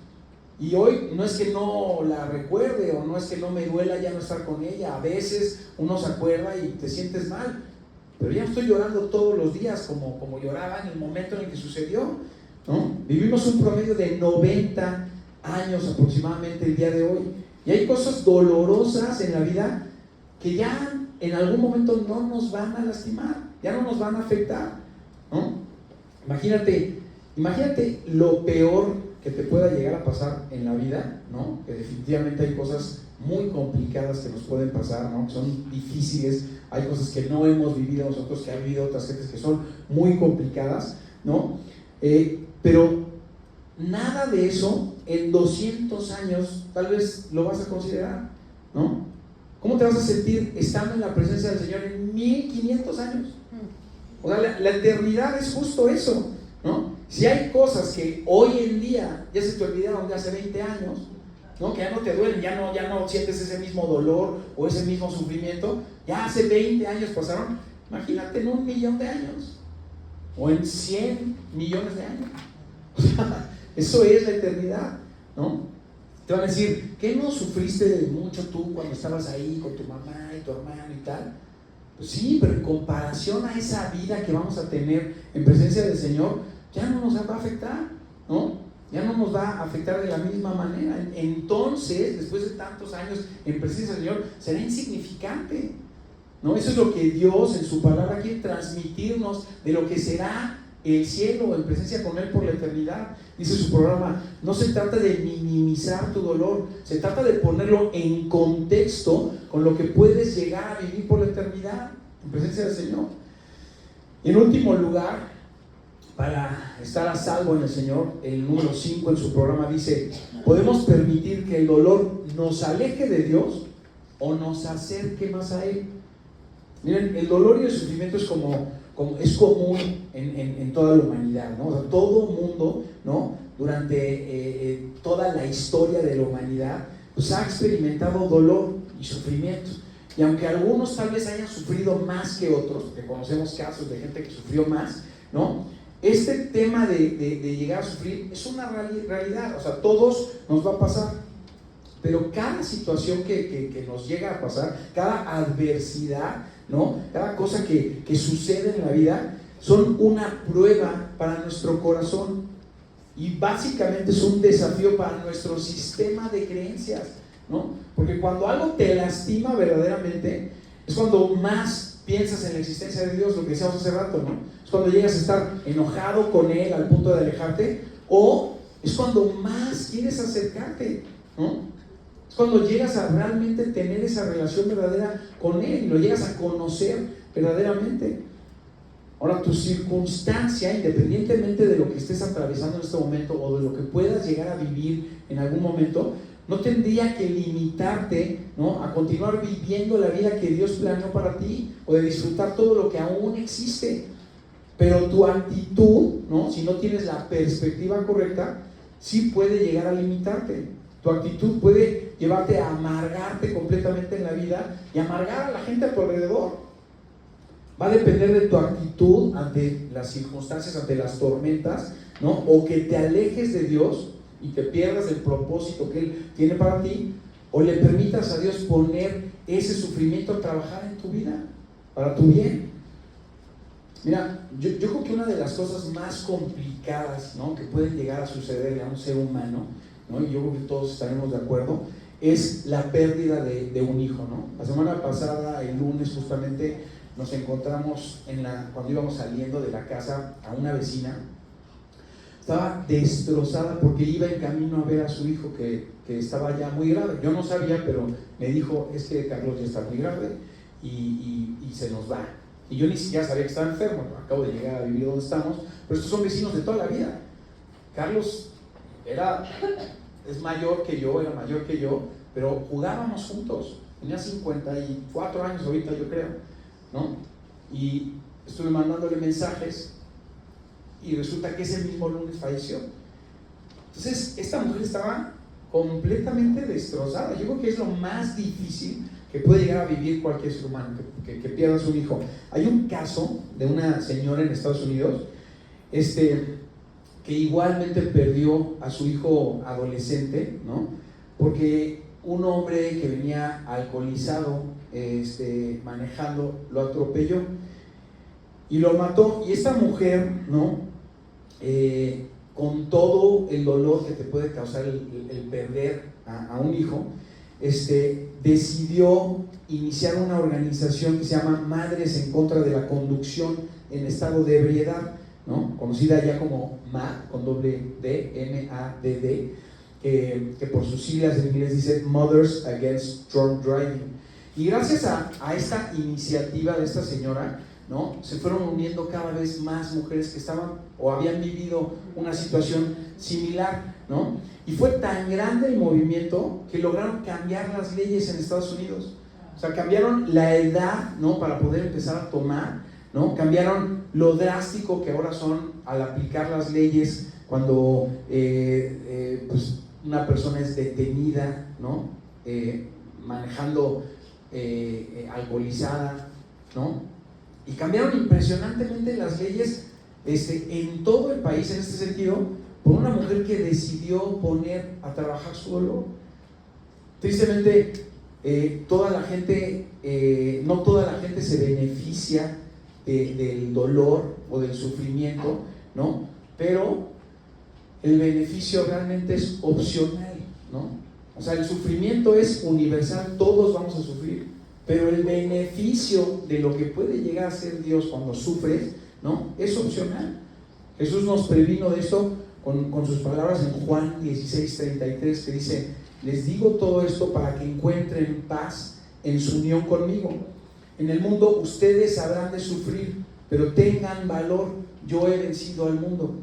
Y hoy no es que no la recuerde o no es que no me duela ya no estar con ella. A veces uno se acuerda y te sientes mal, pero ya no estoy llorando todos los días como lloraba en el momento en el que sucedió, ¿no? Vivimos un promedio de 90 años aproximadamente el día de hoy. Y hay cosas dolorosas en la vida que ya en algún momento no nos van a lastimar, ya no nos van a afectar, ¿no? Imagínate lo peor que te pueda llegar a pasar en la vida, ¿no? Que definitivamente hay cosas muy complicadas que nos pueden pasar, ¿no? Que son difíciles, hay cosas que no hemos vivido nosotros, que han vivido otras gentes que son muy complicadas, ¿no? Pero nada de eso en 200 años tal vez lo vas a considerar, ¿no? ¿Cómo te vas a sentir estando en la presencia del Señor en 1500 años? O sea, la eternidad es justo eso, ¿no? Si hay cosas que hoy en día ya se te olvidaron de hace 20 años, ¿no?, que ya no te duelen, ya no sientes ese mismo dolor o ese mismo sufrimiento, ya hace 20 años pasaron, imagínate en 1.000.000 de años o en 100 millones de años. O sea, eso es la eternidad, ¿no? Te van a decir, ¿qué no sufriste mucho tú cuando estabas ahí con tu mamá y tu hermano y tal? Pues sí, pero en comparación a esa vida que vamos a tener en presencia del Señor, ya no nos va a afectar, ¿no? Ya no nos va a afectar de la misma manera. Entonces, después de tantos años en presencia del Señor, será insignificante, ¿no? Eso es lo que Dios en su palabra quiere transmitirnos de lo que será el cielo en presencia con Él por la eternidad. Dice su programa, no se trata de minimizar tu dolor, se trata de ponerlo en contexto con lo que puedes llegar a vivir por la eternidad en presencia del Señor. En último lugar, para estar a salvo en el Señor, el número 5 en su programa dice, podemos permitir que el dolor nos aleje de Dios o nos acerque más a Él. Miren, el dolor y el sufrimiento es es común en toda la humanidad, ¿no? O sea, todo mundo, ¿no?, durante toda la historia de la humanidad, pues ha experimentado dolor y sufrimiento. Y aunque algunos tal vez hayan sufrido más que otros, porque conocemos casos de gente que sufrió más, ¿no?, este tema de llegar a sufrir es una realidad. O sea, todos nos va a pasar. Pero cada situación que nos llega a pasar, cada adversidad, ¿no?, cada cosa que sucede en la vida, son una prueba para nuestro corazón. Y básicamente es un desafío para nuestro sistema de creencias, ¿no? Porque cuando algo te lastima verdaderamente, es cuando más piensas en la existencia de Dios, lo que decíamos hace rato, ¿no? Es cuando llegas a estar enojado con Él al punto de alejarte, o es cuando más quieres acercarte, ¿no? Es cuando llegas a realmente tener esa relación verdadera con Él y lo llegas a conocer verdaderamente. Ahora, tu circunstancia, independientemente de lo que estés atravesando en este momento o de lo que puedas llegar a vivir en algún momento, no tendría que limitarte, ¿no?, a continuar viviendo la vida que Dios planeó para ti o de disfrutar todo lo que aún existe. Pero tu actitud, ¿no?, si no tienes la perspectiva correcta, sí puede llegar a limitarte. Tu actitud puede llevarte a amargarte completamente en la vida y amargar a la gente a tu alrededor. Va a depender de tu actitud ante las circunstancias, ante las tormentas, ¿no? O que te alejes de Dios y te pierdas el propósito que Él tiene para ti, o le permitas a Dios poner ese sufrimiento a trabajar en tu vida, para tu bien. Mira, yo creo que una de las cosas más complicadas, ¿no?, que pueden llegar a sucederle a un ser humano, ¿no?, y yo creo que todos estaremos de acuerdo, es la pérdida de un hijo, ¿no? La semana pasada, el lunes justamente, nos encontramos cuando íbamos saliendo de la casa a una vecina. Estaba destrozada porque iba en camino a ver a su hijo que estaba ya muy grave. Yo no sabía, pero me dijo, es que Carlos ya está muy grave y se nos va. Y yo ni siquiera sabía que estaba enfermo, acabo de llegar a vivir donde estamos, pero estos son vecinos de toda la vida. Carlos es mayor que yo, era mayor que yo, pero jugábamos juntos. Tenía 54 años ahorita, yo creo, ¿no? Y estuve mandándole mensajes y resulta que ese mismo lunes falleció. Entonces esta mujer estaba completamente destrozada. Yo creo que es lo más difícil que puede llegar a vivir cualquier ser humano, que pierda a su hijo. Hay un caso de una señora en Estados Unidos que igualmente perdió a su hijo adolescente, ¿no? Porque un hombre que venía alcoholizado manejando lo atropelló y lo mató. Y esta mujer, ¿no?, con todo el dolor que te puede causar el perder a un hijo, decidió iniciar una organización que se llama Madres en Contra de la Conducción en Estado de Ebriedad, ¿no?, conocida ya como MADD, con doble D, M-A-D-D, que por sus siglas en inglés dice Mothers Against Drunk Driving. Y gracias a esta iniciativa de esta señora, ¿no?, se fueron uniendo cada vez más mujeres que estaban o habían vivido una situación similar, ¿no? Y fue tan grande el movimiento que lograron cambiar las leyes en Estados Unidos. O sea, cambiaron la edad, ¿no?, para poder empezar a tomar, ¿no? Cambiaron lo drástico que ahora son al aplicar las leyes cuando pues una persona es detenida, ¿no?, manejando alcoholizada, ¿no? Y cambiaron impresionantemente las leyes en todo el país en este sentido, por una mujer que decidió poner a trabajar su dolor. Tristemente, no toda la gente se beneficia del dolor o del sufrimiento, ¿no? Pero el beneficio realmente es opcional, ¿no? O sea, el sufrimiento es universal, todos vamos a sufrir, pero el beneficio de lo que puede llegar a ser Dios cuando sufres, ¿no?, es opcional. Jesús nos previno de esto con sus palabras en Juan 16:33, que dice: les digo todo esto para que encuentren paz en su unión conmigo. En el mundo ustedes habrán de sufrir, pero tengan valor, yo he vencido al mundo.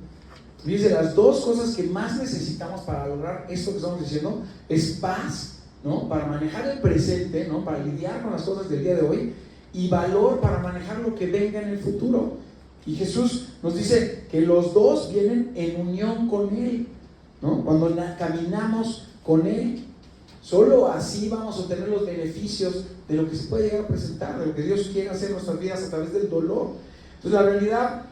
Dice, las dos cosas que más necesitamos para lograr esto que estamos diciendo es paz, ¿no?, para manejar el presente, ¿no?, para lidiar con las cosas del día de hoy, y valor para manejar lo que venga en el futuro. Y Jesús nos dice que los dos vienen en unión con Él, ¿no? Cuando caminamos con Él, solo así vamos a obtener los beneficios de lo que se puede llegar a presentar, de lo que Dios quiere hacer en nuestras vidas a través del dolor. Entonces la realidad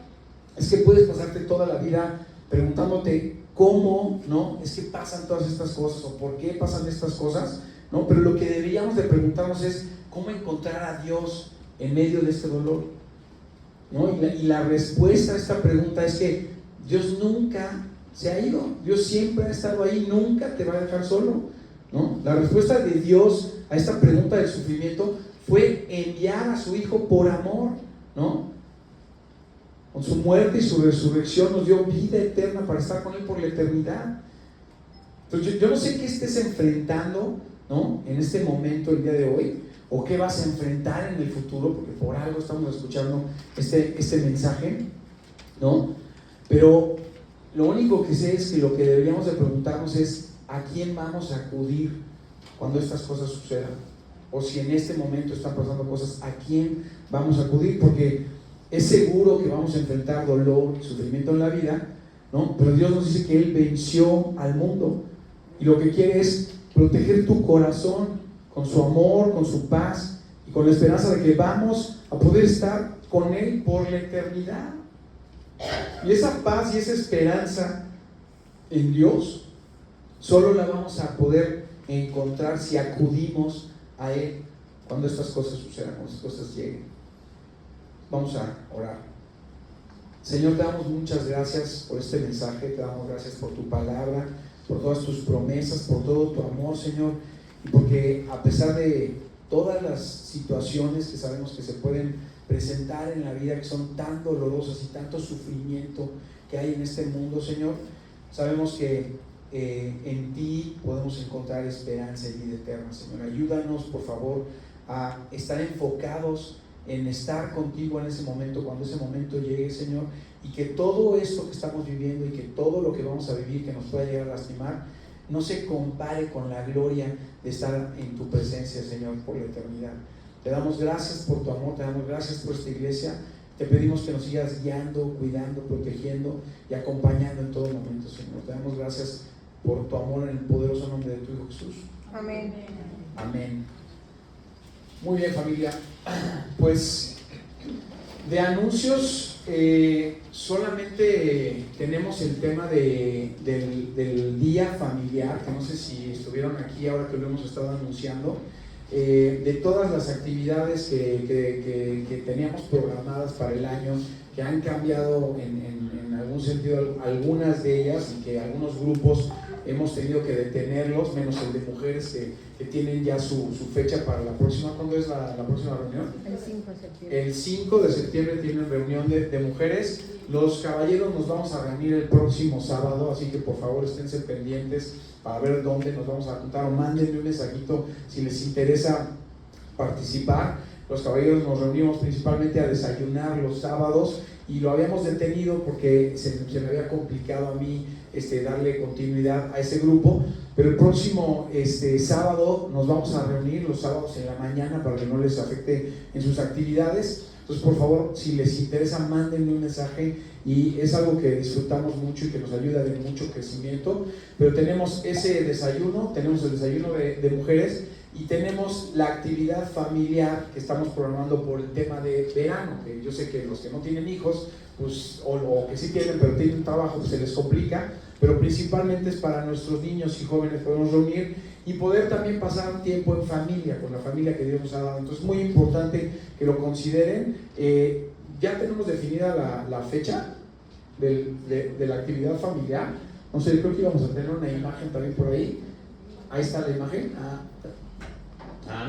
es que puedes pasarte toda la vida preguntándote cómo, ¿no?, es que pasan todas estas cosas o por qué pasan estas cosas, ¿no? Pero lo que deberíamos de preguntarnos es cómo encontrar a Dios en medio de este dolor, ¿no? Y la respuesta a esta pregunta es que Dios nunca se ha ido. Dios siempre ha estado ahí, nunca te va a dejar solo, ¿no? La respuesta de Dios a esta pregunta del sufrimiento fue enviar a su Hijo por amor, ¿no? Con su muerte y su resurrección nos dio vida eterna para estar con Él por la eternidad. Entonces yo no sé qué estés enfrentando, ¿no? En este momento, el día de hoy, o qué vas a enfrentar en el futuro, porque por algo estamos escuchando este mensaje, ¿no? Pero lo único que sé es que lo que deberíamos de preguntarnos es ¿a quién vamos a acudir cuando estas cosas sucedan? O si en este momento están pasando cosas, ¿a quién vamos a acudir? Porque es seguro que vamos a enfrentar dolor y sufrimiento en la vida, ¿no? Pero Dios nos dice que Él venció al mundo y lo que quiere es proteger tu corazón con su amor, con su paz y con la esperanza de que vamos a poder estar con Él por la eternidad. Y esa paz y esa esperanza en Dios solo la vamos a poder encontrar si acudimos a Él cuando estas cosas sucedan, cuando estas cosas lleguen. Vamos a orar. Señor, te damos muchas gracias por este mensaje, te damos gracias por tu palabra, por todas tus promesas, por todo tu amor, Señor, y porque a pesar de todas las situaciones que sabemos que se pueden presentar en la vida, que son tan dolorosas y tanto sufrimiento que hay en este mundo, Señor, sabemos que en ti podemos encontrar esperanza y vida eterna, Señor. Ayúdanos, por favor, a estar enfocados en estar contigo en ese momento, cuando ese momento llegue, Señor, y que todo esto que estamos viviendo y que todo lo que vamos a vivir que nos pueda llegar a lastimar no se compare con la gloria de estar en tu presencia, Señor, por la eternidad. Te damos gracias por tu amor, te damos gracias por esta iglesia. Te pedimos que nos sigas guiando, cuidando, protegiendo y acompañando en todo momento, Señor. Te damos gracias por tu amor en el poderoso nombre de tu Hijo Jesús. Amén. Amén. Muy bien, familia. Pues de anuncios solamente tenemos el tema del día familiar, que no sé si estuvieron aquí ahora que lo hemos estado anunciando. De todas las actividades que teníamos programadas para el año, que han cambiado en algún sentido algunas de ellas, y que algunos grupos hemos tenido que detenerlos, menos el de mujeres que tienen ya su fecha para la próxima. ¿Cuándo es la próxima reunión? El 5 de septiembre. El 5 de septiembre tienen reunión de mujeres. Los caballeros nos vamos a reunir el próximo sábado, así que por favor esténse pendientes para ver dónde nos vamos a juntar, o mándenme un mensajito si les interesa participar. Los caballeros nos reunimos principalmente a desayunar los sábados, y lo habíamos detenido porque se me había complicado a mí darle continuidad a ese grupo, pero el próximo sábado nos vamos a reunir los sábados en la mañana para que no les afecte en sus actividades. Entonces, por favor, si les interesa, mándenme un mensaje, y es algo que disfrutamos mucho y que nos ayuda de mucho crecimiento. Pero tenemos ese desayuno, tenemos el desayuno de mujeres, y tenemos la actividad familiar que estamos programando por el tema de verano, que yo sé que los que no tienen hijos, pues, o que sí tienen pero tienen trabajo, pues se les complica, pero principalmente es para nuestros niños y jóvenes podemos reunir y poder también pasar tiempo en familia, con la familia que Dios nos ha dado. Entonces es muy importante que lo consideren. Ya tenemos definida la fecha de la actividad familiar. No sé, creo que íbamos a tener una imagen también por ahí. Ahí está la imagen.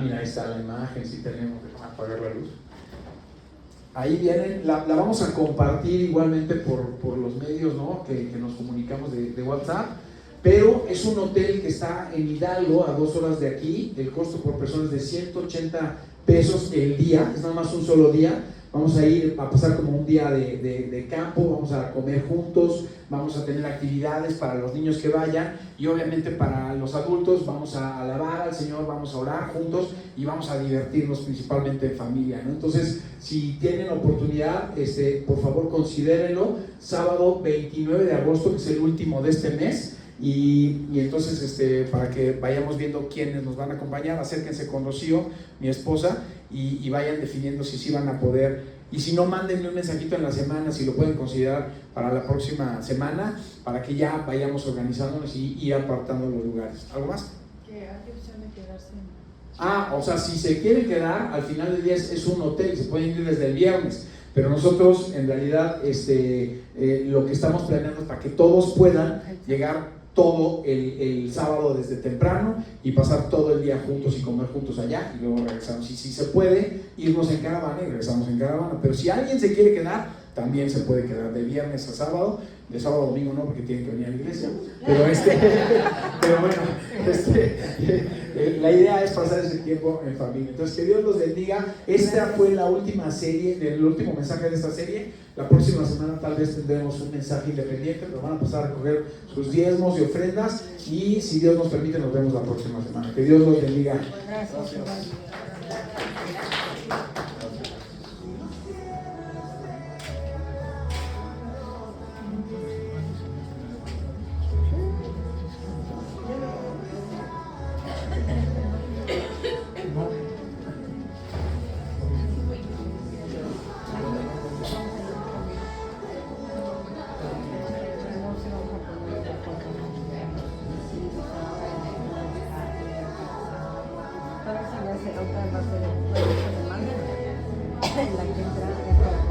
Mira, ahí está la imagen. Sí tenemos, déjame apagar la luz. Ahí vienen, la vamos a compartir igualmente por los medios, ¿no? que nos comunicamos de WhatsApp. Pero es un hotel que está en Hidalgo, a 2 horas de aquí. El costo por persona es de 180 pesos el día, es nada más un solo día. Vamos a ir a pasar como un día de campo, vamos a comer juntos, vamos a tener actividades para los niños que vayan, y obviamente para los adultos vamos a alabar al Señor, vamos a orar juntos y vamos a divertirnos principalmente en familia, ¿no? Entonces, si tienen oportunidad, por favor considérenlo. Sábado 29 de agosto, que es el último de este mes. Y entonces para que vayamos viendo quiénes nos van a acompañar, acérquense con Rocío, mi esposa, y vayan definiendo si sí van a poder, y si no, mándenme un mensajito en la semana si lo pueden considerar para la próxima semana, para que ya vayamos organizándonos y ir apartando los lugares. ¿Algo más? Que hay opción de quedarse. O sea, si se quieren quedar, al final del día es un hotel, se pueden ir desde el viernes, pero nosotros en realidad lo que estamos planeando es para que todos puedan llegar todo el sábado desde temprano y pasar todo el día juntos y comer juntos allá y luego regresamos. Y si se puede, irnos en caravana y regresamos en caravana. Pero si alguien se quiere quedar, también se puede quedar de viernes a sábado. De sábado a domingo no, porque tienen que venir a la iglesia. Pero, pero bueno, la idea es pasar ese tiempo en familia. Entonces, que Dios los bendiga. Esta fue la última serie, el último mensaje de esta serie. La próxima semana tal vez tendremos un mensaje independiente, pero van a pasar a recoger sus diezmos y ofrendas. Y si Dios nos permite, nos vemos la próxima semana. Que Dios los bendiga. Gracias. Ahora sí ya se otra va a ser el próximo semana. La que entra es para